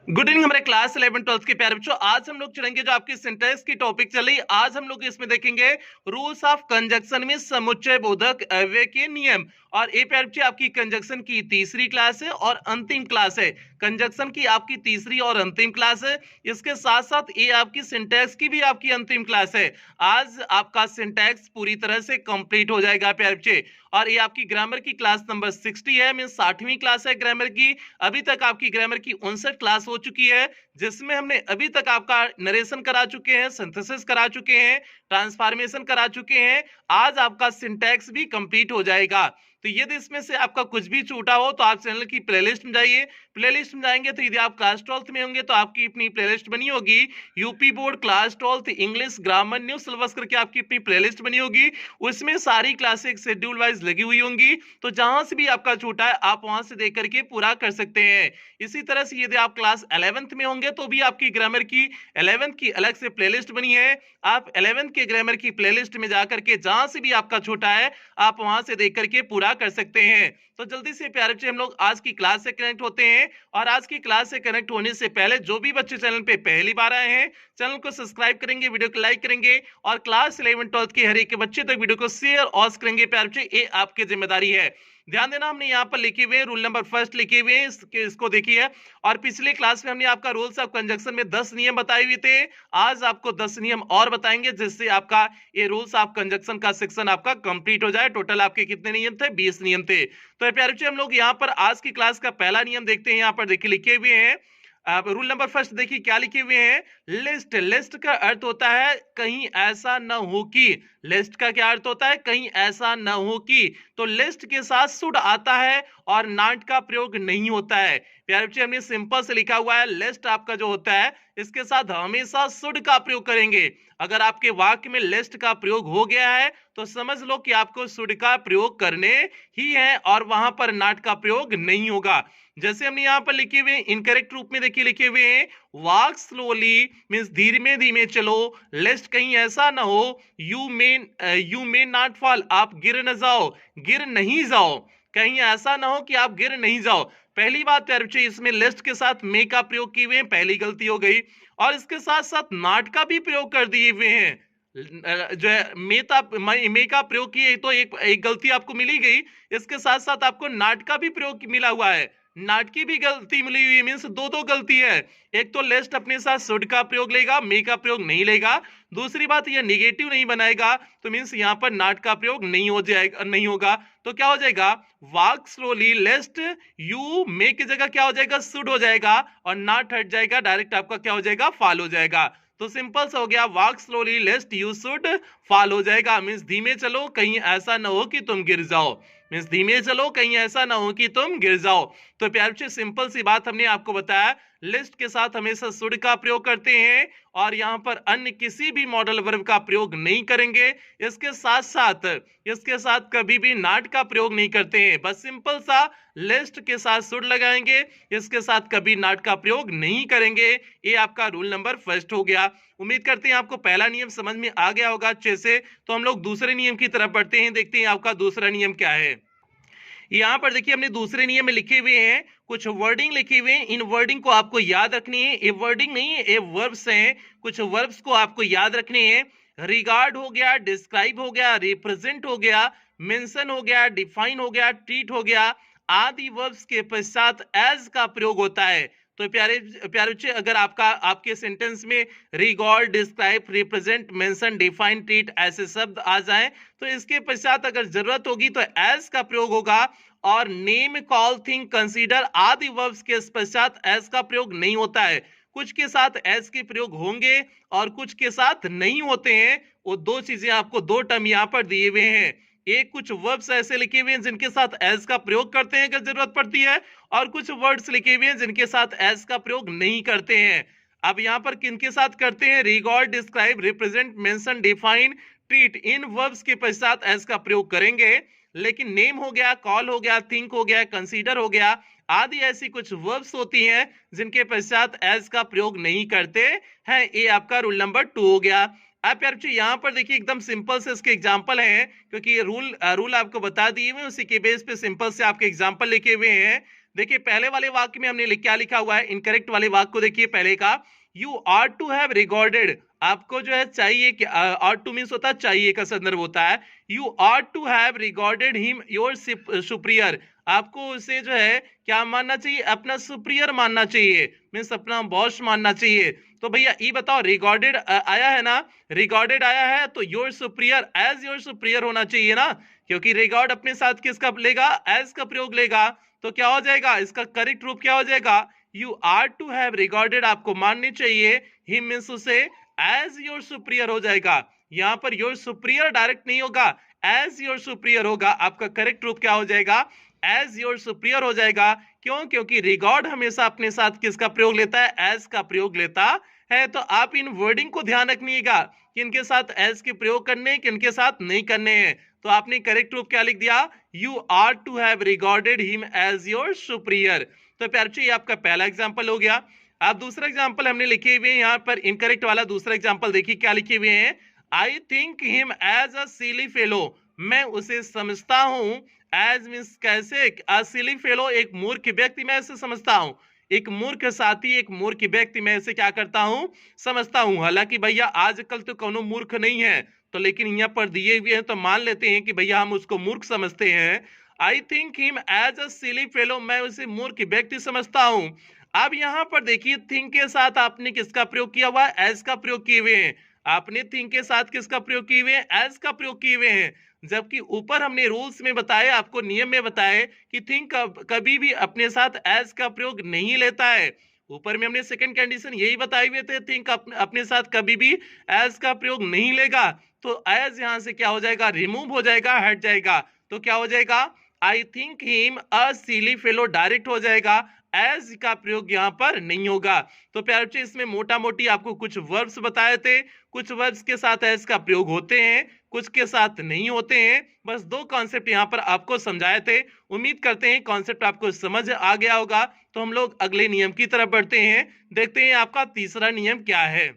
Good evening हमारे class 11 12 के प्यारे बच्चों। आज हम लोग चलेंगे जो आपकी सिंटैक्स की टॉपिक चल रही। आज हम लोग इसमें देखेंगे रूल्स ऑफ कंजक्शन में समुच्चय बोधक अव्यय के नियम। और ये प्यारे बच्चे आपकी कंजक्शन की तीसरी क्लास है और अंतिम क्लास है। कंजक्शन की आपकी तीसरी और अंतिम क्लास है। इसके साथ साथ ये आपकी सिंटैक्स की भी आपकी अंतिम क्लास है। आज आपका सिंटैक्स पूरी तरह से कंप्लीट हो जाएगा प्यारे बच्चे। और ये आपकी ग्रामर की क्लास नंबर 60 है, मीन 60वीं क्लास है ग्रामर की। अभी तक आपकी ग्रामर की 59 क्लास हो चुकी है, जिसमें हमने अभी तक आपका नरेशन करा चुके हैं, सिंथेसिस करा चुके हैं, ट्रांसफॉर्मेशन करा चुके हैं। आज आपका सिंटैक्स भी कंप्लीट हो जाएगा। तो यदि इसमें से आपका कुछ भी छूटा हो तो आप चैनल की प्लेलिस्ट में जाइए। प्लेलिस्ट में जाएंगे तो यदि आप क्लास 12th में होंगे तो आपकी अपनी प्लेलिस्ट बनी होगी, UP board class 12th English grammar new syllabus करके आपकी अपनी प्लेलिस्ट बनी होगी। उसमें सारी क्लासें एक शेड्यूल वाइज लगी हुई होंगी, तो जहां से भी आपका छूटा है आप वहां से देख करके पूरा कर सकते हैं। इसी तरह से यदि आप क्लास 11th में होंगे तो भी आपकी ग्रामर की 11th की अलग से प्लेलिस्ट बनी है। आप 11th के ग्रामर की प्लेलिस्ट में जाकर के जहां से भी आपका छूटा है आप वहां से देख करके पूरा कर सकते हैं। तो जल्दी से प्यारे बच्चे हम लोग आज की क्लास से कनेक्ट होते हैं। और आज की क्लास से कनेक्ट होने से पहले जो भी बच्चे चैनल पे पहली बार आए हैं, चैनल को सब्सक्राइब करेंगे, वीडियो को लाइक करेंगे और क्लास 11 12 के हर एक बच्चे तक वीडियो को शेयर और करेंगे प्यारे बच्चे, ये आपकी जिम्मेदारी है। ध्यान देना, हमने यहाँ पर लिखे हुए रूल नंबर फर्स्ट लिखे हुए हैं, इसको देखिए। और पिछले क्लास में हमने आपका रूल्स ऑफ कंजक्शन में 10 नियम बताए हुए थे। आज आपको 10 नियम और बताएंगे जिससे आपका ये रूल्स ऑफ कंजक्शन का सेक्शन आपका कंप्लीट हो जाए। टोटल आपके कितने नियम थे? 20 नियम थे। तो प्यारे बच्चे हम लोग यहाँ पर आज की क्लास का पहला नियम देखते हैं। यहाँ पर देखिए लिखे हुए हैं, रूल नंबर फर्स्ट देखिए क्या लिखे हुए हैं। लिस्ट, लिस्ट का अर्थ होता है कहीं ऐसा न हो कि। लिस्ट का क्या अर्थ होता है? कहीं ऐसा न हो कि। तो लिस्ट के साथ शुड आता है और नॉट का प्रयोग नहीं होता है। प्यारे बच्चे हमने सिंपल से लिखा हुआ है, लिस्ट आपका जो होता है इसके साथ हमेशा शुड का प्रयोग करेंगे। अगर आपके वाक्य में लिस्ट का प्रयोग हो गया है तो समझ लो कि आपको शुड का प्रयोग करने ही है और वहां पर नॉट का प्रयोग नहीं होगा। जैसे हमने यहाँ पर लिखे हुए इनकरेक्ट रूप में देखिए लिखे हुए हैं, वॉक स्लोली मींस धीमे धीमे चलो, लेस्ट कहीं ऐसा ना हो, यू मे नॉट फॉल आप गिर न जाओ, गिर नहीं जाओ, कहीं ऐसा ना हो कि आप गिर नहीं जाओ। पहली बात प्यारे बच्चे इसमें लिस्ट के साथ मे का प्रयोग किए हुए हैं, पहली गलती हो गई। और इसके साथ साथ नॉट का भी प्रयोग कर दिए हुए हैं। जो है मे का प्रयोग किए तो एक गलती आपको मिली गई। इसके साथ साथ आपको नॉट का भी प्रयोग मिला हुआ है, नॉट की भी गलती मिली हुई, मींस दो दो गलती है। एक तो लिस्ट अपने साथ शुड का प्रयोग लेगा, मे का प्रयोग नहीं लेगा। दूसरी बात ये निगेटिव नहीं बनाएगा, तो मींस यहां पर नॉट का प्रयोग नहीं हो जाएगा, नहीं होगा। तो क्या हो जाएगा? वॉक स्लोली लेस्ट यू मे की जगह क्या हो जाएगा? शुड हो जाएगा और नॉट हट जाएगा, डायरेक्ट आपका क्या हो जाएगा? फॉल हो जाएगा। तो सिंपल सा हो गया, walk slowly लेस्ट you should fall हो जाएगा। मींस धीमे चलो कहीं ऐसा ना हो कि तुम गिर जाओ, मींस धीमे चलो कहीं ऐसा ना हो कि तुम गिर जाओ। तो प्यारे बच्चे सिंपल सी बात हमने आपको बताया, लिस्ट के साथ हमेशा शुड का प्रयोग करते हैं और यहां पर अन्य किसी भी मॉडल वर्ब का प्रयोग नहीं करेंगे। इसके साथ कभी भी नॉट का प्रयोग नहीं करते हैं, बस सिंपल सा लिस्ट के साथ शुड लगाएंगे, इसके साथ कभी नॉट का प्रयोग नहीं करेंगे। ये आपका रूल नंबर फर्स्ट हो गया। उम्मीद करते हैं आपको पहला नियम समझ में आ गया होगा अच्छे से। तो हम लोग दूसरे नियम की तरफ बढ़ते हैं, देखते हैं आपका दूसरा नियम क्या है। यहाँ पर देखिए हमने दूसरे नियम में लिखे हुए हैं, कुछ वर्डिंग लिखे हुए हैं। इन वर्डिंग को आपको याद रखनी है। ये वर्डिंग नहीं है, ये वर्ब्स हैं। कुछ वर्ब्स को आपको याद रखने हैं। रिगार्ड हो गया, डिस्क्राइब हो गया, रिप्रेजेंट हो गया, मेंशन हो गया, डिफाइन हो गया, ट्रीट हो गया, आदि वर्ब्स के पश्चात एज का प्रयोग होता है। तो प्यारे प्यारे बच्चे अगर आपके सेंटेंस में regard, describe, represent, mention, define, treat ऐसे शब्द आ जाएं तो इसके पश्चात अगर जरूरत होगी तो एज का प्रयोग होगा। और नेम, कॉल, थिंक, कंसीडर आदि वर्ब्स के पश्चात एज का प्रयोग नहीं होता है। कुछ के साथ एज के प्रयोग होंगे और कुछ के साथ नहीं होते हैं। वो दो चीजें आपको, दो टर्म यहाँ पर दिए हुए हैं। एक कुछ वर्ब्स ऐसे लिखे हुए हैं जिनके साथ एज का प्रयोग करते हैं अगर जरूरत पड़ती है, और कुछ वर्ड्स लिखे हुए हैं जिनके साथ एज का प्रयोग नहीं करते हैं। अब यहाँ पर किनके साथ करते हैं? Regard, describe, represent, mention, define, treat, इन वर्ब्स के पश्चात एज का प्रयोग करेंगे। लेकिन नेम हो गया, कॉल हो गया, थिंक हो गया, कंसीडर हो गया आदि ऐसी कुछ वर्ब्स होती हैं जिनके पश्चात एज का प्रयोग नहीं करते हैं। ये आपका रूल नंबर 2 हो गया। आप यार यहाँ पर देखिए एकदम सिंपल से इसके एग्जांपल हैं, क्योंकि ये रूल आपको बता दिए हुए उसी के बेस पे सिंपल से आपके एग्जांपल लिखे हुए हैं। देखिए पहले वाले वाक्य में हमने क्या लिखा हुआ है, इनकरेक्ट वाले वाक्य को देखिए पहले का, you are to have recorded, आपको जो है चाहिए कि आर टू मीन्स होता है चाहिए का संदर्भ होता है, you are to have recorded him your superior, आपको उसे जो है क्या मानना चाहिए, अपना सुप्रियर मानना चाहिए, मीन्स अपना बॉस मानना चाहिए। तो भैया ये बताओ रिकॉर्डेड आया है ना, रिकॉर्डेड आया है तो your superior as your superior होना चाहिए ना, क्योंकि रिकॉर्ड अपने साथ किसका लेगा, एज का प्रयोग लेगा। तो क्या हो जाएगा, इसका करेक्ट रूप क्या हो जाएगा, you are to have recorded आपको माननी चाहिए, हिम मीन्स उसे एज योर सुप्रियर हो जाएगा। यहां पर योर सुप्रियर डायरेक्ट नहीं होगा, एज योर सुप्रियर होगा, आपका करेक्ट रूप क्या हो जाएगा, एज योर सुप्रियर हो जाएगा। क्यों, क्योंकि रिकॉर्ड हमेशा अपने साथ किसका प्रयोग लेता है, एज का प्रयोग लेता है। तो आप इन वर्डिंग को ध्यान रखिएगा कि इनके साथ एज के प्रयोग करने हैं कि इनके साथ नहीं करने हैं। तो आपने करेक्ट रूप क्या लिख दिया, you are to have recorded him as your superior. तो प्यारे बच्चों ये आपका पहला एग्जांपल हो गया। अब दूसरा एग्जांपल हमने लिखे हुए हैं यहाँ पर इनकरेक्ट वाला दूसरा एग्जांपल देखिए क्या लिखे हुए हैं, I think him as a silly fellow, मैं उसे समझता हूं, एज मीन्स कैसे, अ सिली फेलो एक मूर्ख व्यक्ति मैं इसे समझता हूं, एक मूर्ख साथी, एक मूर्ख व्यक्ति मैं इसे क्या करता हूं, समझता हूं। हालांकि भैया आजकल तो कोनो मूर्ख नहीं है, तो लेकिन यहाँ पर दिए हुए हैं तो मान लेते हैं कि भैया हम उसको मूर्ख समझते हैं। I think him as a silly fellow, मैं उसे मूर्ख व्यक्ति समझता हूं। अब यहाँ पर देखिए थिंक के साथ आपने किसका प्रयोग किया हुआ है, एज का प्रयोग किए हुए हैं। आपने थिंक के साथ किसका प्रयोग किए हुए हैं, एज का प्रयोग किए हुए हैं। जबकि ऊपर हमने रूल्स में बताया, आपको नियम में बताया कि थिंक कभी भी अपने साथ एज का प्रयोग नहीं लेता है। ऊपर में हमने सेकंड कंडीशन यही बताए हुए थे, थिंक अपने साथ कभी भी एज का प्रयोग नहीं लेगा। तो एज यहां से क्या हो जाएगा, रिमूव हो जाएगा, हट जाएगा। तो क्या हो जाएगा, आई think him a silly fellow direct हो जाएगा, एज का प्रयोग यहां पर नहीं होगा। तो प्यारे बच्चे इसमें मोटा मोटी आपको कुछ वर्ब्स बताए थे, कुछ वर्ब्स के साथ एज का प्रयोग होते हैं, कुछ के साथ नहीं होते हैं। बस दो कॉन्सेप्ट यहाँ पर आपको समझाए थे। उम्मीद करते हैं कॉन्सेप्ट आपको समझ आ गया होगा। तो हम लोग अगले नियम की तरफ बढ़ते हैं, देखते हैं आपका तीसरा नियम क्या है।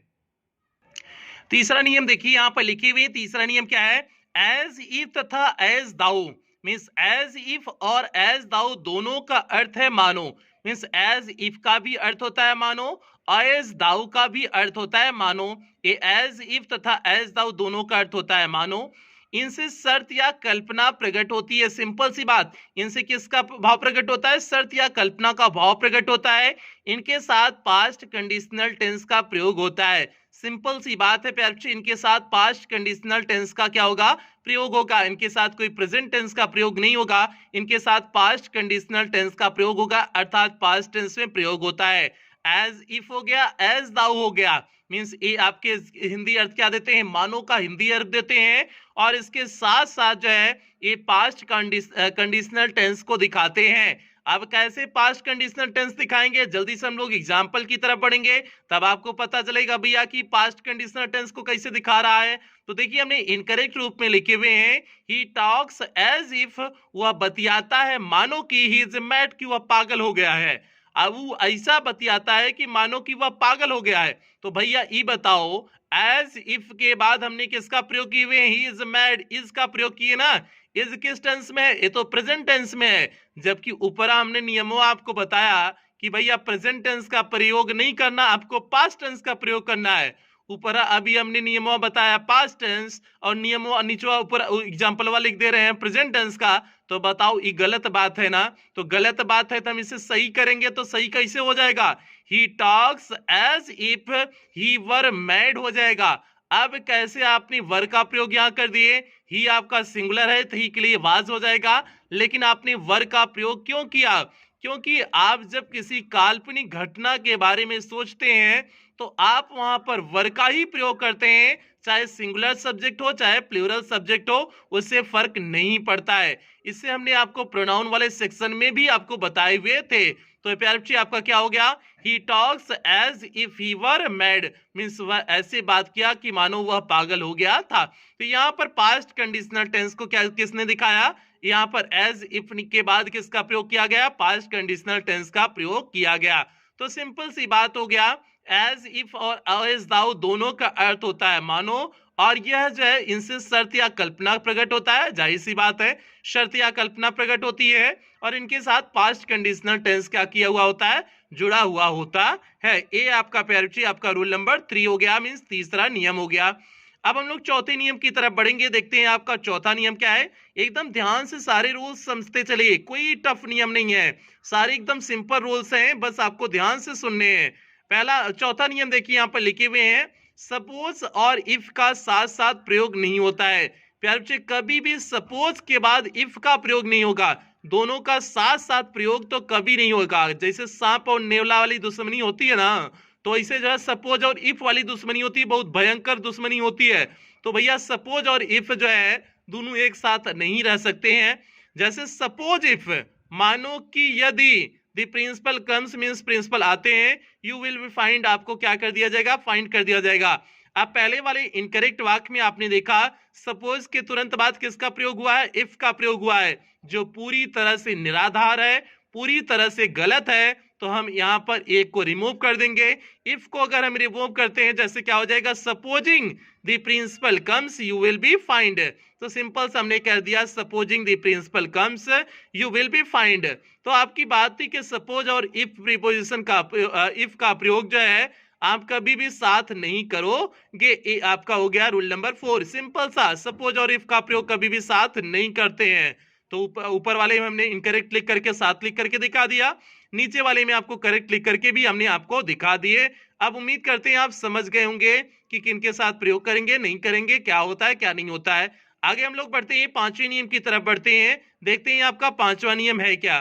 तीसरा नियम देखिए यहाँ पर लिखी हुई, तीसरा नियम क्या है, एज इफ तथा as though, means as if और एज दाऊ दोनों का अर्थ है मानो, मीन्स एज इफ का भी अर्थ होता है मानो, एज दाऊ का भी अर्थ होता है मानो। ये एज इफ तथा एज दाऊ दोनों का अर्थ होता है मानो। इनसे शर्त या कल्पना प्रकट होती है, सिंपल सी बात, इनसे किसका भाव प्रकट होता है, शर्त या कल्पना का भाव प्रकट होता है। इनके साथ पास्ट कंडीशनल टेंस का प्रयोग होता है, सिंपल सी बात है प्यारे बच्चे, इनके साथ पास्ट कंडीशनल टेंस का क्या होगा, प्रयोग होगा। इनके साथ कोई प्रेजेंट टेंस का प्रयोग नहीं होगा, इनके साथ पास्ट कंडीशनल टेंस का प्रयोग होगा, अर्थात पास्ट टेंस में प्रयोग होता है। एज इफ हो गया, एज दाऊ हो गया, मींस ये आपके हिंदी अर्थ क्या देते हैं, मानो का हिंदी अर्थ देते हैं। और इसके साथ साथ जो है ये पास्ट कंडीशनल टेंस को दिखाते हैं। अब कैसे पास्ट कंडीशनल टेंस दिखाएंगे, जल्दी से हम लोग एग्जाम्पल की तरफ बढ़ेंगे, तब आपको पता चलेगा भैया कि पास्ट कंडीशनल टेंस को कैसे दिखा रहा है। तो देखिए हमने इनकरेक्ट रूप में लिखे हुए हैं, ही टॉक्स एज इफ, वह बतियाता है मानो कि ही इज मैड, कि वह पागल हो गया है। अब वो ऐसा बतियाता है कि मानो कि वह पागल हो गया है। तो भैया ये बताओ, एज इफ के बाद हमने किसका प्रयोग किए हुए हैं, ही इज मैड, इज का प्रयोग किए ना। इज किस टेंस में है, ये तो प्रेजेंट टेंस में है। जबकि ऊपर हमने नियमों आपको बताया कि भैया प्रेजेंट टेंस का प्रयोग नहीं करना, आपको पास्ट टेंस का प्रयोग करना है। ऊपर अभी हमने नियमों बताया पास्ट टेंस, और नियमों नीचे ऊपर एग्जांपल वाला लिख दे रहे हैं प्रेजेंट टेंस का। तो बताओ ये गलत बात है ना, तो गलत बात है तो हम इसे सही करेंगे, तो सही कैसे हो जाएगा, he talks as if he were mad हो जाएगा। अब कैसे आपने वर का प्रयोग यहां कर दिए, ही आपका सिंगुलर है तो ही के लिए वाज हो जाएगा, लेकिन आपने वर का प्रयोग क्यों किया, क्योंकि आप जब किसी काल्पनिक घटना के बारे में सोचते हैं तो आप वहां पर वर का ही प्रयोग करते हैं, चाहे सिंगुलर सब्जेक्ट हो चाहे प्लूरल सब्जेक्ट हो, उससे फर्क नहीं पड़ता है। इससे हमने आपको प्रोनाउन वाले सेक्शन में भी आपको बताए हुए थे। तो प्यारे बच्चे आपका क्या हो गया, he talks as if he were mad, means वह ऐसे बात किया कि मानो वह पागल हो गया था। तो यहाँ पर पास्ट कंडीशनल टेंस को क्या किसने दिखाया, यहाँ पर एज इफ के बाद किसका प्रयोग किया गया, पास्ट कंडीशनल टेंस का प्रयोग किया गया। तो सिंपल सी बात हो गया, एज इफ और एज दाउ दोनों का अर्थ होता है मानो, और यह जो है इनसे शर्त या कल्पना प्रकट होता है। जाहिर सी बात है, शर्त या कल्पना प्रकट होती है, और इनके साथ पास्ट कंडीशनल टेंस क्या किया हुआ होता है, जुड़ा हुआ होता है। ये आपका प्यारे बच्चे आपका रूल नंबर 3 हो गया, मीन्स तीसरा नियम हो गया। अब हम लोग चौथे नियम की तरफ बढ़ेंगे, देखते हैं आपका चौथा नियम क्या है। एकदम ध्यान से सारे रूल्स समझते चलिए, कोई टफ नियम नहीं है, सारे एकदम सिंपल रूल्स हैं, बस आपको ध्यान से सुनने हैं। पहला चौथा नियम देखिए यहाँ पर लिखे हुए हैं, सपोज और इफ का साथ साथ प्रयोग नहीं होता है। प्यारे बच्चे कभी भी सपोज के बाद इफ का प्रयोग नहीं होगा, दोनों का साथ साथ प्रयोग तो कभी नहीं होगा। जैसे सांप और नेवला वाली दुश्मनी होती है ना, तो ऐसे जो है सपोज और इफ वाली दुश्मनी होती है, बहुत भयंकर दुश्मनी होती है। तो भैया सपोज और इफ जो है दोनों एक साथ नहीं रह सकते हैं। जैसे सपोज इफ, मानो कि यदि the principal comes, means principal आते हैं, यू विल बी फाइंड, आपको क्या कर दिया जाएगा, फाइंड कर दिया जाएगा। अब पहले वाले इनकरेक्ट वाक्य में आपने देखा सपोज के तुरंत बाद किसका प्रयोग हुआ है, इफ का प्रयोग हुआ है, जो पूरी तरह से निराधार है, पूरी तरह से गलत है। तो हम यहाँ पर एक को रिमूव कर देंगे। इफ को अगर हम रिमूव करते हैं, जैसे क्या हो जाएगा, supposing the principal comes you will be find. तो सिंपल से हमने कह दिया supposing the principal comes you will be find. तो आपकी बात थी कि सपोज और इफ प्रीपोजिशन का इफ का प्रयोग जो है आप कभी भी साथ नहीं करोगे। ये आपका हो गया रूल नंबर 4, सिंपल सा, सपोज और इफ का प्रयोग कभी भी साथ नहीं करते हैं। तो ऊपर वाले में हमने इनकरेक्ट लिख करके साथ लिख करके दिखा दिया, नीचे वाले में आपको करेक्ट लिख करके भी हमने आपको दिखा दिए। अब उम्मीद करते हैं आप समझ गए होंगे कि किनके साथ प्रयोग करेंगे, नहीं करेंगे, क्या होता है क्या नहीं होता है। आगे हम लोग बढ़ते हैं, पांचवें नियम की तरफ बढ़ते हैं, देखते हैं आपका पांचवा नियम है क्या।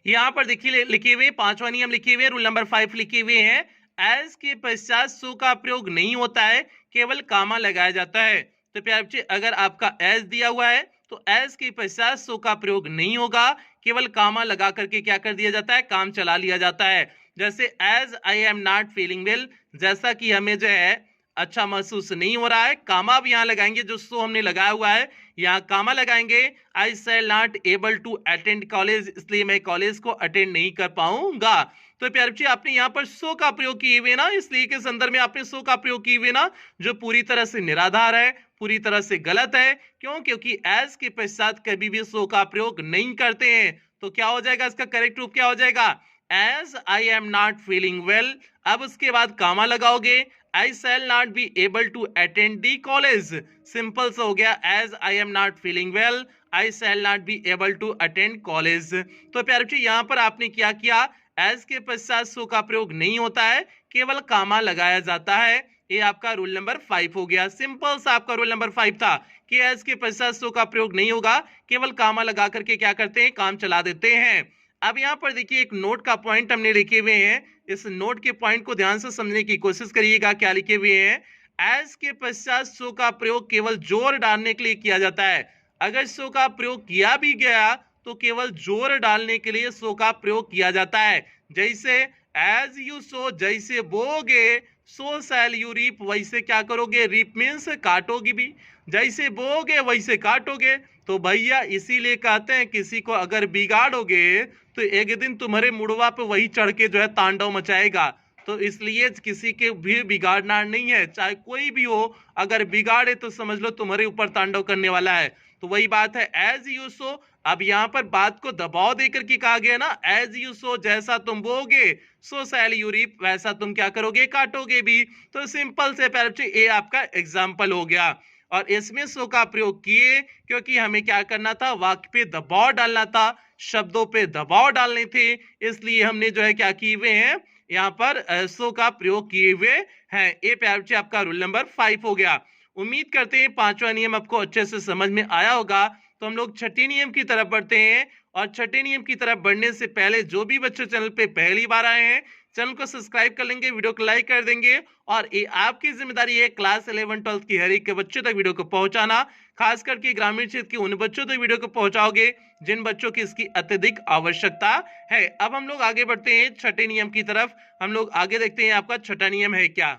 यहाँ पर देखिए लिखे हुए पांचवा नियम लिखे हुए, रूल नंबर 5 लिखे हुए हैं, एज के पश्चात सो का प्रयोग नहीं होता है, केवल कामा लगाया जाता है। तो प्यारे बच्चे अगर आपका एज दिया हुआ है तो एज के पश्चात सो का प्रयोग नहीं होगा, केवल कामा लगा करके क्या कर दिया जाता है, काम चला लिया जाता है। जैसे as I am not feeling well, जैसा कि हमें जो है अच्छा महसूस नहीं हो रहा है, कामा भी यहाँ लगाएंगे, जो सो हमने लगाया हुआ है यहाँ कामा लगाएंगे। I shall not able to attend college, इसलिए मैं कॉलेज को अटेंड नहीं कर पाऊंगा। तो प्यारे बच्चे आपने यहाँ पर सो का प्रयोग किए हुए ना, इसलिए के संदर्भ में आपने सो का प्रयोग किए हुए ना, जो पूरी तरह से निराधार है, पूरी तरह से गलत है। क्यों? क्योंकि एज के पश्चात कभी भी सो का प्रयोग नहीं करते हैं। तो क्या हो जाएगा, इसका करेक्ट रूप क्या हो जाएगा, as I am not feeling well. अब उसके बाद कामा लगाओगे, I shall not be able to attend the college, simple सा हो गया, as I am not feeling well I shall not be able to attend college. तो प्यारे बच्चे यहाँ पर आपने क्या किया, एज के पश्चात सो का प्रयोग नहीं होता है, केवल कामा लगाया जाता है। ये आपका रूल नंबर 5 हो गया, सिंपल सा आपका रूल नंबर 5 था कि एज के पश्चात सो का प्रयोग नहीं होगा, केवल कामा लगा करके क्या करते हैं, काम चला देते हैं। अब यहाँ पर देखिए एक नोट का पॉइंट हमने लिखे हुए हैं, इस नोट के पॉइंट को ध्यान से समझने की कोशिश करिएगा। क्या लिखे हुए हैं, एज के पश्चात सो का प्रयोग केवल जोर डालने के लिए किया जाता है। अगर सो का प्रयोग किया भी गया तो केवल जोर डालने के लिए सो का प्रयोग किया जाता है। जैसे एज यू सो, जैसे बोगे, सो शैल यू रीप, वैसे क्या करोगे, रीप मीन्स काटोगे भी, जैसे बोगे वैसे काटोगे। तो भैया इसीलिए कहते हैं किसी को अगर बिगाड़ोगे तो एक दिन तुम्हारे मुड़वा पे वही चढ़ के जो है तांडव मचाएगा। तो इसलिए किसी के भी बिगाड़ना नहीं है, चाहे कोई भी हो, अगर बिगाड़े तो समझ लो तुम्हारे ऊपर तांडव करने वाला है। तो वही बात है, एज यू सो। अब यहाँ पर बात को दबाव देकर के कहा गया ना, एज यू सो, जैसा तुम बोगे, सो शैल यू रीप, वैसा तुम क्या करोगे, काटोगे भी। तो सिंपल से प्यारे बच्चे ये आपका एग्जाम्पल हो गया। और इसमें सो का प्रयोग किए क्योंकि हमें क्या करना था, वाक्य पे दबाव डालना था, शब्दों पे दबाव डालने थे, इसलिए हमने जो है क्या किए हुए हैं, यहाँ पर सो का प्रयोग किए हुए हैं। ये प्यारे बच्चे आपका रूल नंबर 5 हो गया। उम्मीद करते हैं पांचवा नियम आपको अच्छे से समझ में आया होगा। तो हम लोग छठे नियम की तरफ बढ़ते हैं, और छठे नियम की तरफ बढ़ने से पहले जो भी बच्चे चैनल पे पहली बार आए हैं, चैनल को सब्सक्राइब कर लेंगे, वीडियो को लाइक कर देंगे, और ये आपकी जिम्मेदारी है क्लास 11-12 की हर एक के बच्चों तक वीडियो को पहुंचाना। खास करके ग्रामीण क्षेत्र के उन बच्चों तक वीडियो को पहुंचाओगे जिन बच्चों की इसकी अत्यधिक आवश्यकता है। अब हम लोग आगे बढ़ते हैं छठे नियम की तरफ। हम लोग आगे देखते हैं आपका छठा नियम है क्या।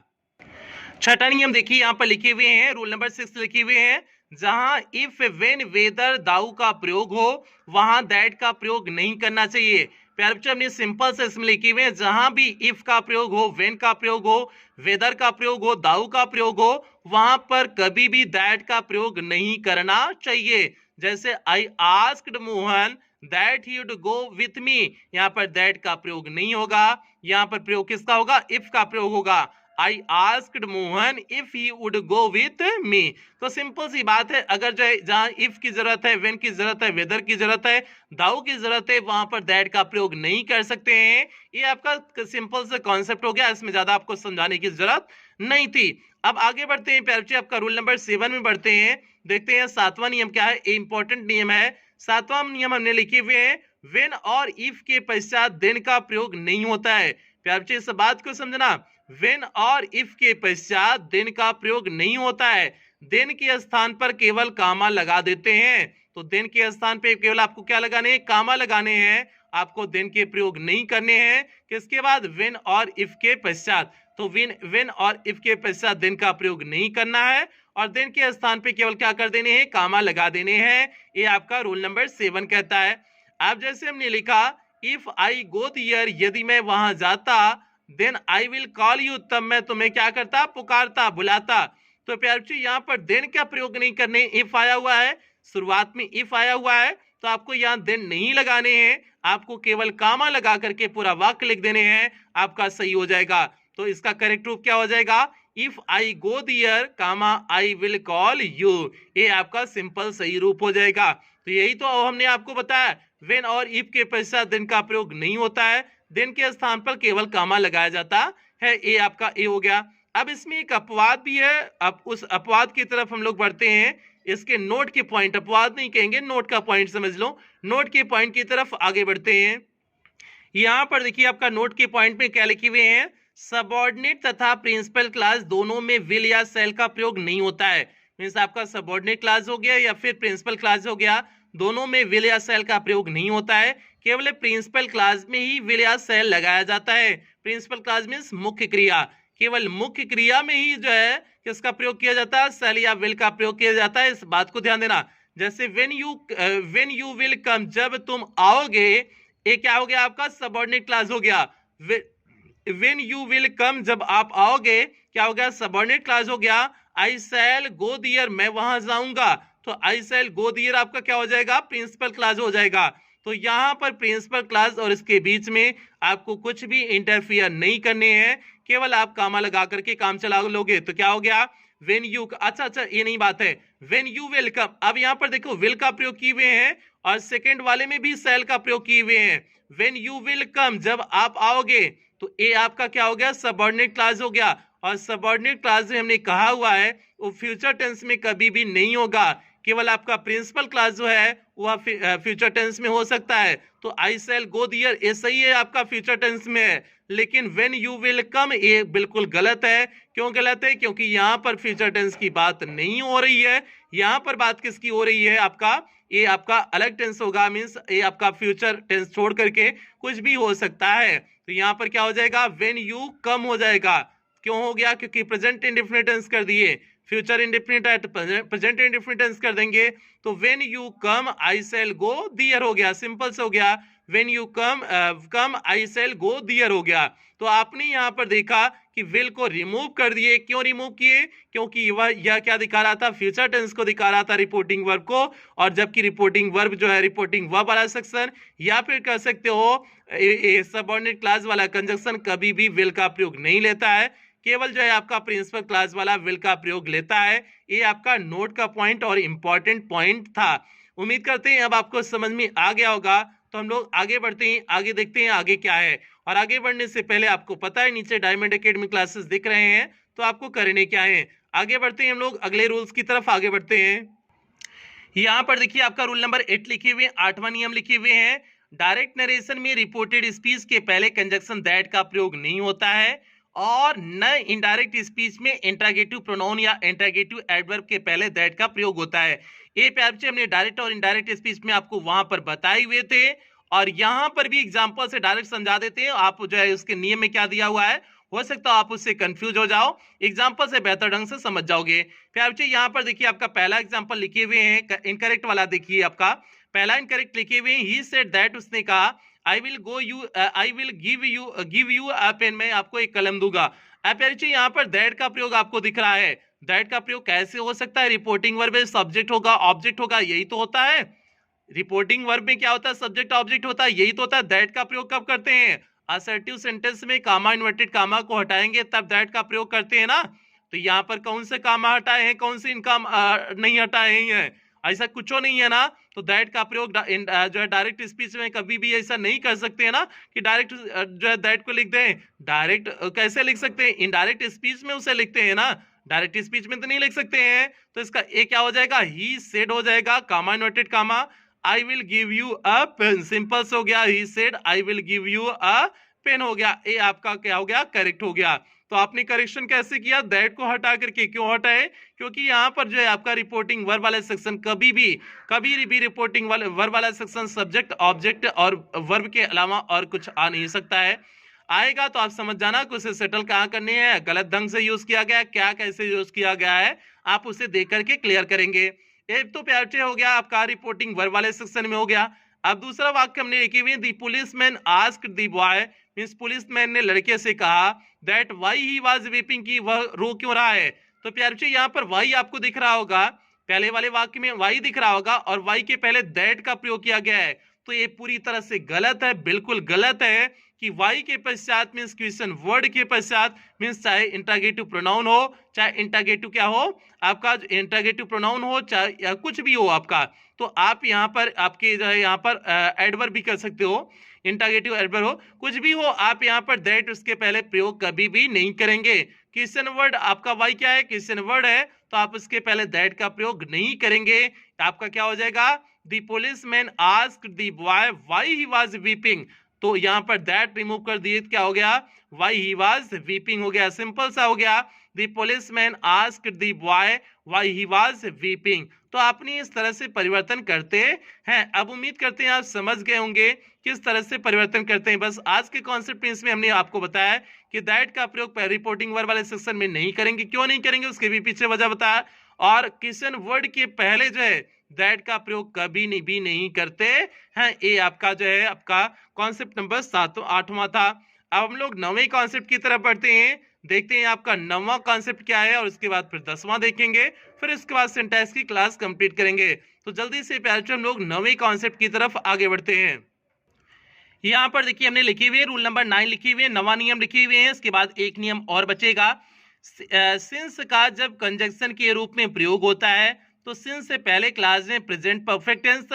छठा नियम देखिए यहाँ पर लिखे हुए हैं, रूल नंबर 6 लिखे हुए हैं, जहां इफ वेन वेदर दाऊ का प्रयोग हो वहां दैट का प्रयोग नहीं करना चाहिए। प्यारे बच्चों हमने सिंपल से इसमें लिखे हुए हैं, जहां भी इफ का प्रयोग हो, व्हेन का प्रयोग हो, वेदर का प्रयोग हो, दाऊ का प्रयोग हो, वहां पर कभी भी दैट का प्रयोग नहीं करना चाहिए। जैसे I asked Mohan that he would go with me, यहां पर दैट का प्रयोग नहीं होगा, यहां पर प्रयोग किसका होगा? इफ का प्रयोग होगा। I asked Mohan if he would go with me. तो सिंपल सी बात है, अगर जो है जहां इफ की जरूरत है, व्हेन की जरूरत है, वेदर की जरूरत है, दाऊ की जरूरत है, वहां पर दैट का प्रयोग नहीं कर सकते हैं। ये आपका सिंपल सा कॉन्सेप्ट हो गया, इसमें ज्यादा आपको समझाने की जरूरत नहीं थी। अब आगे बढ़ते हैं प्यारे बच्चे, आपका रूल नंबर 7 में बढ़ते हैं। देखते हैं 7वां नियम क्या है, इंपॉर्टेंट नियम है। 7वां नियम हमने लिखे हुए हैं, व्हेन और इफ के पश्चात देन का प्रयोग नहीं होता है। प्यारे बच्चे इस बात को समझना, व्हेन और इफ के पश्चात देन का प्रयोग नहीं होता है। देन के स्थान पर केवल कामा लगा देते हैं। तो देन के स्थान पे केवल आपको क्या लगाने हैं? कामा लगाने हैं। आपको देन के प्रयोग नहीं करने हैं। किसके बाद? व्हेन और इफ के पश्चात। तो व्हेन और इफ के पश्चात देन का प्रयोग नहीं करना है और देन के स्थान पे केवल क्या कर देने हैं? कामा लगा देने हैं। ये आपका रूल नंबर 7 कहता है। अब जैसे हमने लिखा, इफ आई गो देयर, यदि मैं वहां जाता, then I will call you, तब मैं तुम्हें क्या करता? पुकारता, बुलाता। तो प्यारे बच्चों यहाँ पर देन का प्रयोग नहीं करने, इफ आया हुआ है, शुरुआत में इफ आया हुआ है, तो आपको यहाँ देन नहीं लगाने हैं, आपको केवल कामा लगा करके पूरा वाक्य लिख देने हैं, आपका सही हो जाएगा। तो इसका करेक्ट रूप क्या हो जाएगा? If I go there comma I will call you, ये आपका सिंपल सही रूप हो जाएगा। तो यही तो हमने आपको बताया, व्हेन और इफ के पश्चात देन का प्रयोग नहीं होता है, देन के स्थान पर केवल कामा लगाया जाता है। ये आपका ए हो गया। अब इसमें एक अपवाद भी है, अब उस अपवाद की तरफ हम लोग बढ़ते हैं। इसके नोट के पॉइंट, अपवाद नहीं कहेंगे, नोट का पॉइंट समझ लो, नोट के पॉइंट की तरफ आगे बढ़ते हैं। यहां पर देखिए आपका नोट के पॉइंट में क्या लिखे हुए हैं, सबऑर्डिनेट तथा प्रिंसिपल क्लास दोनों में विल या सेल का प्रयोग नहीं होता है। मीन्स आपका सबऑर्डिनेट क्लास हो गया या फिर प्रिंसिपल क्लास हो गया, दोनों में विल या सेल का प्रयोग नहीं होता है। केवल प्रिंसिपल क्लास में ही विल या सेल लगाया जाता है। प्रिंसिपल क्लास मीन्स मुख्य क्रिया, केवल मुख्य क्रिया में ही जो है किसका प्रयोग किया जाता है? सेल या विल का प्रयोग किया जाता है। इस बात को ध्यान देना। जैसे व्हेन यू विल कम, जब तुम आओगे, ये क्या हो गया? आपका सबऑर्डिनेट क्लास हो गया। व्हेन यू विल कम, जब आप आओगे, क्या हो गया? सबऑर्डिनेट क्लास हो गया। आई शैल गो देयर, मैं वहां जाऊंगा, तो आई शैल गो देयर आपका क्या हो जाएगा? प्रिंसिपल क्लास हो जाएगा। तो यहां पर प्रिंसिपल क्लास और इसके बीच में आपको कुछ भी इंटरफियर नहीं करने हैं, केवल आप कामा लगा करके काम चला लोगे। तो क्या हो गया? व्हेन यू, अच्छा ये नहीं बात है, व्हेन यू विल कम। अब यहां पर देखो विल का प्रयोग किए हुए हैं और सेकंड वाले में भी शैल का प्रयोग किए हुए हैं। व्हेन यू विल कम, जब आप आओगे, तो ए आपका क्या हो गया? सबऑर्डिनेट क्लास हो गया। और सबऑर्डिनेट क्लास में हमने कहा हुआ है वो फ्यूचर टेंस में कभी भी नहीं होगा, केवल आपका प्रिंसिपल क्लास जो है वह फ्यूचर टेंस में हो सकता है। तो आई शैल गो देयर, ये सही है, आपका फ्यूचर टेंस में है। लेकिन व्हेन यू विल कम, ये बिल्कुल गलत है। क्यों गलत है? क्योंकि यहाँ पर फ्यूचर टेंस की बात नहीं हो रही है। यहाँ पर बात किसकी हो रही है? आपका ये आपका अलग टेंस होगा, मीन्स ये आपका फ्यूचर टेंस छोड़ करके कुछ भी हो सकता है। तो यहाँ पर क्या हो जाएगा? व्हेन यू कम हो जाएगा। क्यों हो गया? क्योंकि प्रेजेंट इंडेफिनिट टेंस कर दिए, फ्यूचर इंडेफिनिट है तो प्रेजेंट इंडेफिनिट टेंस कर देंगे। तो when you come I shall go there हो गया, सिंपल से हो गया। When you come I shall go there हो गया। तो आपने यहाँ पर देखा कि विल को रिमूव कर दिए। क्यों रिमूव किए? क्योंकि यह क्या दिखा रहा था? फ्यूचर टेंस को दिखा रहा था, रिपोर्टिंग वर्ब को। और जबकि रिपोर्टिंग वर्ब जो है रिपोर्टिंग वर्ब वाला सेक्शन, या फिर कह सकते हो सबऑर्डिनेट क्लास वाला कंजक्शन कभी भी विल का प्रयोग नहीं लेता है, केवल जो है आपका प्रिंसिपल क्लास वाला विल का प्रयोग लेता है। ये आपका नोट का पॉइंट और इंपॉर्टेंट पॉइंट था। उम्मीद करते हैं अब आपको समझ में आ गया होगा। तो हम लोग आगे बढ़ते हैं, आगे देखते हैं आगे क्या है। और आगे बढ़ने से पहले आपको पता है नीचे डायमंड एकेडमी क्लासेस दिख रहे हैं, तो आपको करने क्या है। आगे बढ़ते हैं हम लोग अगले रूल्स की तरफ आगे बढ़ते हैं। यहाँ पर देखिए आपका रूल नंबर 8 लिखे हुए, 8वां नियम लिखे हुए हैं, डायरेक्ट नरेशन में रिपोर्टेड स्पीच के पहले कंजक्शन दैट का प्रयोग नहीं होता है और न इनडायरेक्ट स्पीच में इंट्रागेटिव प्रोनाउन या इंट्रागेटिव एडवर्ब के पहले दैट का प्रयोग होता है। ये प्यार से हमने डायरेक्ट और इनडायरेक्ट स्पीच में आपको वहां पर बताए हुए थे और यहां पर भी एग्जांपल से डायरेक्ट समझा देते हैं। आप जो है उसके नियम में क्या दिया हुआ है, हो सकता है आप उससे कंफ्यूज हो जाओ, एग्जांपल से बेहतर ढंग से समझ जाओगे। प्यार से यहाँ पर देखिए आपका पहला एग्जांपल लिखे हुए हैं, इनकरेक्ट वाला देखिए आपका पहला इनकरेक्ट लिखे हुए हैं। ही सेड दैट, उसने कहा I will give you a pen, मैं आपको एक कलम दूंगा। अब प्यारे बच्चों यहाँ पर दैट का प्रयोग आपको दिख रहा है। दैट का प्रयोग कैसे हो सकता है? रिपोर्टिंग वर्ब में सब्जेक्ट होगा, ऑब्जेक्ट होगा, यही तो होता है। रिपोर्टिंग वर्ब में क्या होता है? सब्जेक्ट ऑब्जेक्ट होता है, यही तो होता है। दैट का प्रयोग कब करते हैं? असर्टिव सेंटेंस में कामा इन्वर्टेड कामा को हटाएंगे तब दैट का प्रयोग करते हैं ना। तो यहाँ पर कौन से कामा हटाए हैं, कौन से इनका नहीं हटाए हैं? ऐसा कुछ नहीं है ना। तो दैट का प्रयोग जो है डायरेक्ट स्पीच में कभी भी ऐसा नहीं कर सकते हैं ना कि डायरेक्ट जो है दैट को लिख दें। डायरेक्ट कैसे लिख सकते हैं? इनडायरेक्ट स्पीच में उसे लिखते हैं ना, डायरेक्ट स्पीच में तो नहीं लिख सकते हैं। तो इसका ए क्या हो जाएगा? ही सेड हो जाएगा, comma inverted comma, I will give you a pen, simple से हो गया। He said I will give you a pen हो गया। ए आपका क्या हो गया? करेक्ट हो गया। तो आपने करेक्शन कैसे किया? दैट को हटा करके। क्यों हटाए? क्योंकि यहाँ पर जो है आपका रिपोर्टिंग वर्ब वाला सेक्शन कभी भी रिपोर्टिंग वर्ब वाला सेक्शन सब्जेक्ट ऑब्जेक्ट और वर्ब के अलावा और कुछ आ नहीं सकता है। आएगा तो आप समझ जाना कि उसे सेटल कहाँ करनी है, गलत ढंग से यूज किया गया, क्या कैसे यूज किया गया है, आप उसे देख करके क्लियर करेंगे। एक तो प्यार हो गया आपका रिपोर्टिंग वर्ब वाले सेक्शन में हो गया। अब दूसरा वाक्य हमने लिखी हुई, the policeman asked the boy, means policeman ने लड़के से कहा that why he was weeping, की वह रो क्यों रहा है। तो प्यार बच्चों यहाँ पर वाई आपको दिख रहा होगा, पहले वाले वाक्य में वाई दिख रहा होगा और वाई के पहले दैट का प्रयोग किया गया है। तो ये पूरी तरह से गलत है, बिल्कुल गलत है कि वाई के पश्चात मींस क्वेश्चन वर्ड के पश्चात मींस चाहे इंटरोगेटिव प्रोनाउन हो, चाहे इंटरोगेटिव क्या हो आपका, इंटरोगेटिव प्रोनाउन हो, चाहे या कुछ भी हो आपका, तो आप यहाँ पर आपके जो है यहाँ पर एडवर्ब भी कर सकते हो, इंटरोगेटिव एडवर्ब हो, कुछ भी हो, आप यहाँ पर दैट उसके पहले प्रयोग कभी भी नहीं करेंगे। क्वेश्चन वर्ड आपका वाई क्या है? क्वेश्चन वर्ड है, तो आप उसके पहले दैट का प्रयोग नहीं करेंगे। आपका क्या हो जाएगा? The policeman asked the boy why he was weeping, तो यहाँ पर दैट रिमूव कर दिए, क्या हो गया? व्हाई ही वाज वीपिंग हो गया, सिंपल सा हो गया। The policeman asked the boy why he was weeping. तो आपने इस तरह से परिवर्तन करते हैं। अब उम्मीद करते हैं आप समझ गए होंगे किस तरह से परिवर्तन करते हैं। बस आज के कॉन्सेप्ट में इसमें हमने आपको बताया कि दैट का प्रयोग रिपोर्टिंग वर्ब वाले सेक्शन में नहीं करेंगे। क्यों नहीं करेंगे उसके भी पीछे वजह बताया, और क्वेश्चन वर्ड के पहले जो है दैट का प्रयोग कभी भी नहीं करते हैं। ये आपका जो है आपका कॉन्सेप्ट नंबर 8वां था। अब हम लोग 9वें कॉन्सेप्ट की तरफ बढ़ते हैं, देखते हैं आपका 9वां कॉन्सेप्ट क्या है, और उसके बाद फिर 10वां देखेंगे, फिर इसके बाद सिंटैक्स की क्लास कंप्लीट करेंगे। तो जल्दी से प्यारे हम लोग 9वें कॉन्सेप्ट की तरफ आगे बढ़ते हैं। यहाँ पर देखिए हमने लिखी हुई है रूल नंबर 9 लिखी हुई है, 9वां नियम लिखी हुई है। इसके बाद एक नियम और बचेगा। सिंस का जब कंजक्शन के रूप में प्रयोग होता है तो सिंस से पहले क्लास में प्रेजेंट परफेक्ट टेंस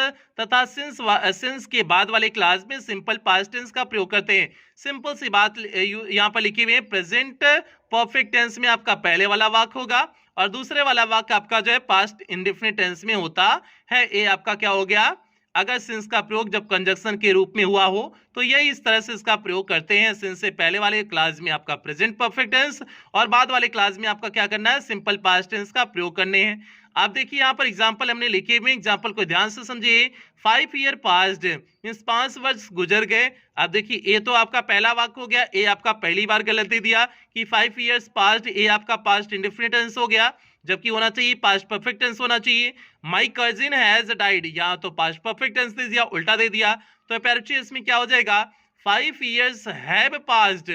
तथा सिंस के बाद वाले क्लास में सिंपल पास्ट टेंस का प्रयोग करते हैं। सिंपल सी बात यहाँ पर लिखी हुई है, प्रेजेंट परफेक्ट टेंस में आपका पहले वाला वाक्य होगा और दूसरे वाला वाक्य आपका जो है पास्ट इंडेफिनिट टेंस में होता है। ये आपका क्या हो गया? अगर सिंस का प्रयोग जब कंजक्शन के रूप में हुआ हो तो यही इस तरह से इसका प्रयोग करते हैं। सिंस से पहले वाले क्लास में आपका प्रेजेंट परफेक्ट टेंस और बाद वाले क्लास में आपका क्या करना है? सिंपल पास्ट टेंस का प्रयोग करने हैं। आप देखिए यहाँ पर एग्जांपल हमने लिखे हुए, एग्जांपल को ध्यान से समझिए। 5 ईयर पास्ड मींस 5 वर्ष गुजर गए। आप देखिए ए तो आपका पहला वाक्य हो गया, ए आपका पहली बार गलत दे दिया कि 5 ईयर्स पास्ड, ए आपका पास्ट इंडेफिनिट टेंस हो गया, जबकि होना चाहिए पास्ट परफेक्ट टेंस होना चाहिए। माई कजिन हैज डाइड, यहाँ तो पास्ट परफेक्ट टेंस दे दिया, उल्टा दे दिया। तो पैरेंट इसमें क्या हो जाएगा? 5 ईयर्स हैव पास्ड,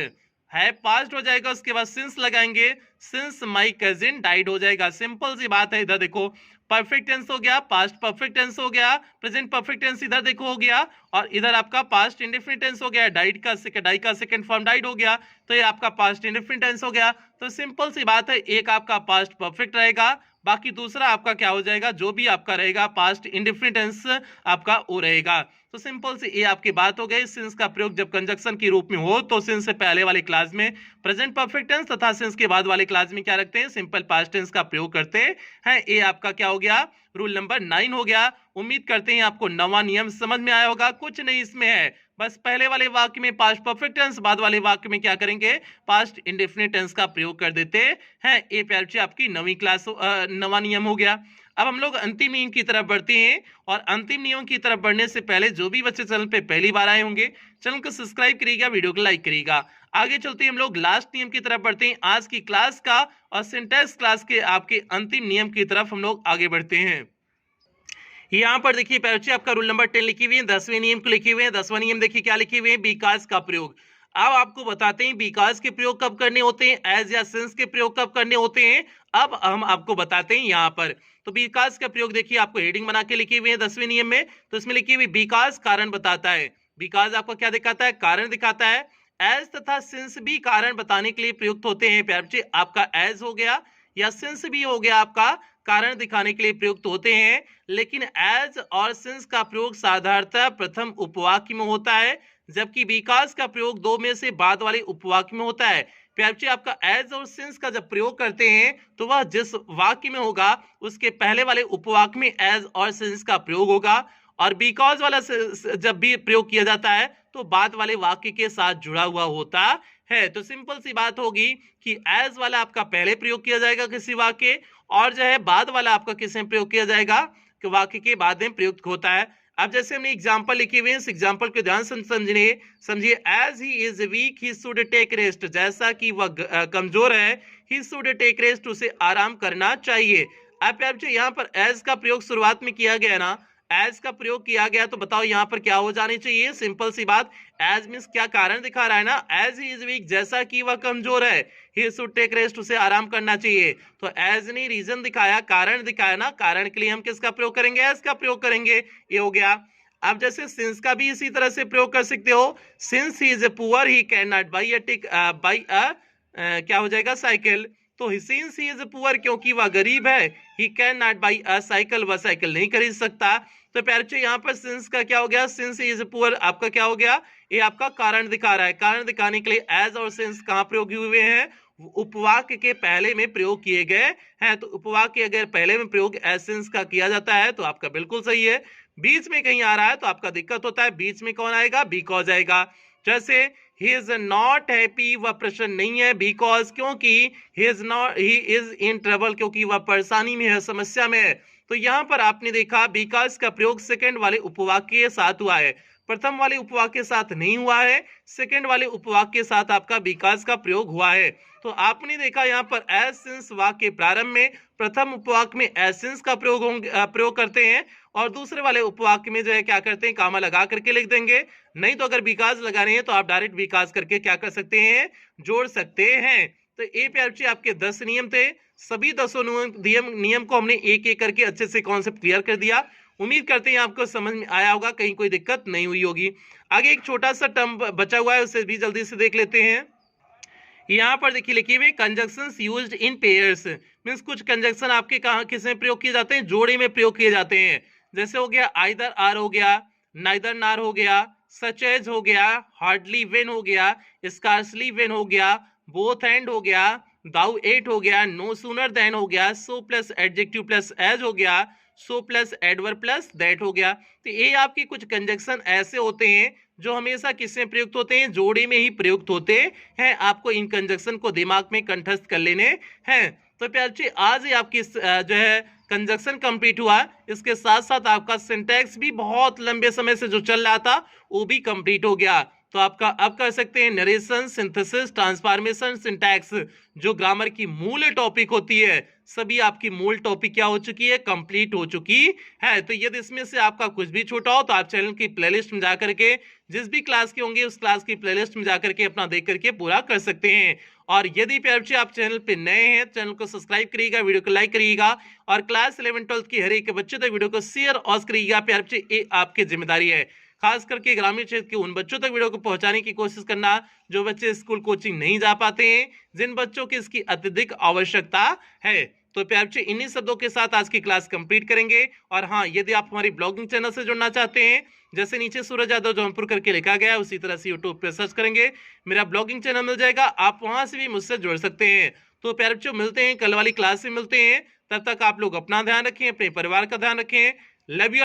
है पास्ट हो जाएगा, उसके बाद सिंस लगाएंगे, सिंस माई कजिन डाइड हो जाएगा। सिंपल सी बात है। इधर देखो परफेक्ट टेंस हो गया, पास्ट परफेक्ट टेंस हो गया, प्रेजेंट परफेक्ट टेंस इधर देखो हो गया, और इधर आपका पास्ट इंडेफिनिट टेंस हो गया, डाई का सेकंड फॉर्म डाइड हो गया, तो ये आपका पास्ट इंडेफिनिट टेंस हो गया। तो सिंपल सी बात है, एक आपका पास्ट परफेक्ट रहेगा, बाकी दूसरा आपका क्या हो जाएगा? जो भी आपका रहेगा पास्ट इंडेफिनिट टेंस आपका वो रहेगा। तो सिंपल से ये आपकी बात हो गई। सिंस का प्रयोग जब कंजक्शन के रूप में हो तो सिंस से पहले वाले क्लास में प्रेजेंट परफेक्ट टेंस तथा सिंस के बाद वाले क्लास में क्या रखते हैं? सिंपल पास्ट टेंस का प्रयोग करते हैं। ये आपका क्या हो गया? रूल नंबर 9 हो गया। उम्मीद करते हैं आपको 9वां नियम समझ में आया होगा। कुछ नहीं इसमें है, बस पहले वाले वाक्य में पास्ट परफेक्ट टेंस, बाद वाले वाक्य में क्या करेंगे? पास्ट इंडेफिनिट टेंस का प्रयोग कर देते हैं। ये प्यार से आपकी 9वां नियम हो गया। अब हम लोग अंतिम नियम की तरफ बढ़ते हैं, और अंतिम नियम की तरफ बढ़ने से पहले जो भी बच्चे चैनल पे पहली बार आए होंगे चैनल को सब्सक्राइब करिएगा, वीडियो को लाइक करिएगा। आगे चलते हम लोग लास्ट नियम की तरफ बढ़ते हैं। आज की क्लास का और सिंटैक्स क्लास के आपके अंतिम नियम की तरफ हम लोग आगे बढ़ते हैं। यहाँ पर देखिए प्यारे बच्चे आपका रूल नंबर 10 लिखी हुई है, 10वें नियम को लिखे हुए हैं। 10वां नियम देखिए क्या लिखे हुए हैं, बिकॉज का प्रयोग। अब आपको बताते हैं बिकॉज के प्रयोग कब करने होते हैं, एज या सिंस के प्रयोग कब करने होते हैं। अब हम आपको बताते हैं यहाँ पर। तो बिकॉज का प्रयोग देखिए आपको हेडिंग बना के लिखे हुए हैं 10वें नियम में। तो इसमें लिखी हुई बिकॉज कारण बताता है। बिकॉज आपको क्या दिखाता है, कारण दिखाता है। एज तथा सिंस भी कारण बताने के लिए प्रयुक्त होते हैं प्यारे बच्चे। आपका एज हो गया या सिंस भी हो गया आपका कारण दिखाने के लिए प्रयुक्त होते हैं। लेकिन एज और सिंस का प्रयोग साधारणतः प्रथम उपवाक्य में होता है, जबकि बिकॉज का प्रयोग दो में से बाद वाले उपवाक्य में होता है। प्यारे बच्चे आपका एज और सिंस का जब प्रयोग करते हैं तो वह जिस वाक्य में होगा उसके पहले वाले उपवाक्य में एज और सिंस का प्रयोग होगा, और बिकॉज वाला जब भी प्रयोग किया जाता है तो बाद वाले वाक्य के साथ जुड़ा हुआ होता है। तो सिंपल सी बात होगी कि एज वाला आपका पहले प्रयोग किया जाएगा किसी वाक्य, और जो है बाद वाला आपका किस में प्रयोग किया जाएगा कि वाक्य के बाद में प्रयुक्त होता है। अब जैसे हमने एग्जांपल लिखे हुए हैं, इस एग्जांपल को ध्यान से समझिए। As he is weak he should take rest, जैसा कि वह कमजोर है, ही शुड टेक रेस्ट, उसे आराम करना चाहिए। अब यहाँ पर एज का प्रयोग शुरुआत में किया गया ना, एज का प्रयोग किया गया, तो बताओ यहाँ पर क्या हो जानी चाहिए, सिंपल सी बात। एज मींस क्या कारण दिखा रहा है ना, एज ही इज वीक, जैसा कि वह कमजोर है, ही शुड टेक रेस्ट, उसे आराम करना चाहिए। तो एज ने रीजन दिखाया, कारण दिखाया ना, कारण के लिए हम किसका प्रयोग करेंगे, एज का प्रयोग करेंगे, ये हो गया। अब जैसे सिंस का भी इसी तरह से प्रयोग कर सकते हो। Since he is a poor he can not buy a क्या हो जाएगा, साइकिल। तो सिंस ही इज पुअर, क्योंकि वह गरीब है, ही can not buy a cycle, वह साइकिल नहीं खरीद सकता। तो प्यारे बच्चों यहाँ पर सिंस का क्या हो गया, सिंस इज पुअर आपका क्या हो गया, ये आपका कारण दिखा रहा है। कारण दिखाने के लिए एज और सिंस कहाँ प्रयोग हुए हैं, उपवाक्य के पहले में प्रयोग किए गए हैं। तो उपवाक्य अगर पहले में प्रयोग एज सिंस का किया जाता है तो आपका बिल्कुल सही है। बीच में कहीं आ रहा है तो आपका दिक्कत होता है, बीच में कौन आएगा, बिकॉज आएगा। जैसे ही इज नॉट हैप्पी, वह प्रसन्न नहीं है, बिकॉज क्योंकि ही इज इन ट्रबल, क्योंकि वह परेशानी में है, समस्या में है। तो यहां पर आपने देखा बिकॉज का प्रयोग सेकंड वाले उपवाक्य के साथ हुआ है, प्रथम वाले उपवाक्य के साथ नहीं हुआ है, सेकंड वाले उपवाक्य के साथ आपका बिकॉज का प्रयोग हुआ है। तो आपने देखा यहाँ पर एज सिंस वाक्य प्रारंभ में प्रथम उपवाक्य में एज सिंस का प्रयोग करते हैं, और दूसरे वाले उपवाक्य में जो है क्या करते हैं, कामा लगा करके लिख देंगे। नहीं तो अगर बिकॉज लगा रहे हैं तो आप डायरेक्ट बिकॉज करके क्या कर सकते हैं, जोड़ सकते हैं। तो ये प्यारे बच्चे आपके 10 नियम थे। सभी 10 नियम को हमने एक एक करके अच्छे से कॉन्सेप्ट क्लियर कर दिया। उम्मीद करते हैं आपको समझ में आया होगा, कहीं कोई दिक्कत नहीं हुई होगी। आगे एक छोटा सा टर्म बचा हुआ है, उसे भी जल्दी से देख लेते हैं। यहाँ पर देखिए लिखे हुए conjunctions used in pairs, means कुछ कंजंक्शन आपके कहाँ किस में प्रयोग किए जाते हैं, जोड़े में प्रयोग किए जाते हैं। जैसे हो गया आइदर आर हो गया, नाइदर नार हो गया, सच एज हो गया, हार्डली वेन हो गया, स्कार्सली वेन हो गया, बोथ एंड हो गया, दाउ एट हो गया, नो सूनर देन हो गया, so plus adjective plus as हो गया, so plus adverb plus that हो गया। तो ये आपके कुछ कंजंक्शन ऐसे होते हैं जो हमेशा किसमें प्रयुक्त होते हैं, जोड़े में ही प्रयुक्त होते हैं। आपको इन कंजंक्शन को दिमाग में कंठस्थ कर लेने हैं। तो प्यारे आज ही आपकी जो है कंजंक्शन कंप्लीट हुआ, इसके साथ साथ आपका सिंटैक्स भी बहुत लंबे समय से जो चल रहा था वो भी कंप्लीट हो गया। तो आपका अब कर सकते हैं नरेशन, सिंथेसिस, ट्रांसफॉर्मेशन, सिंटैक्स, जो ग्रामर की मूल टॉपिक होती है, सभी आपकी मूल टॉपिक क्या हो चुकी है, कंप्लीट हो चुकी है। तो यदि इसमें से आपका कुछ भी छूटा हो तो आप चैनल की प्लेलिस्ट में जाकर के जिस भी क्लास के होंगे उस क्लास की प्लेलिस्ट में जाकर के अपना देख करके पूरा कर सकते हैं। और यदि प्यारे बच्चे आप चैनल पे नए हैं, चैनल को सब्सक्राइब करिएगा, वीडियो को लाइक करिएगा, और क्लास 11-12 की हर एक बच्चे तक वीडियो को शेयर और करिएगा। प्यारे बच्चे ये आपकी जिम्मेदारी है, खास करके ग्रामीण क्षेत्र के उन बच्चों तक वीडियो को पहुंचाने की कोशिश करना जो बच्चे स्कूल कोचिंग नहीं जा पाते हैं, जिन बच्चों की इसकी अत्यधिक आवश्यकता है। तो प्यारे बच्चे इन्हीं शब्दों के साथ आज की क्लास कंप्लीट करेंगे। और हाँ, यदि आप हमारी ब्लॉगिंग चैनल से जुड़ना चाहते हैं, जैसे नीचे सूरज यादव जौनपुर करके लिखा गया है उसी तरह से यूट्यूब पे सर्च करेंगे, मेरा ब्लॉगिंग चैनल मिल जाएगा, आप वहां से भी मुझसे जुड़ सकते हैं। तो प्यारे बच्चों मिलते हैं, कल वाली क्लास में मिलते हैं। तब तक आप लोग अपना ध्यान रखें, अपने परिवार का ध्यान रखें। Love you.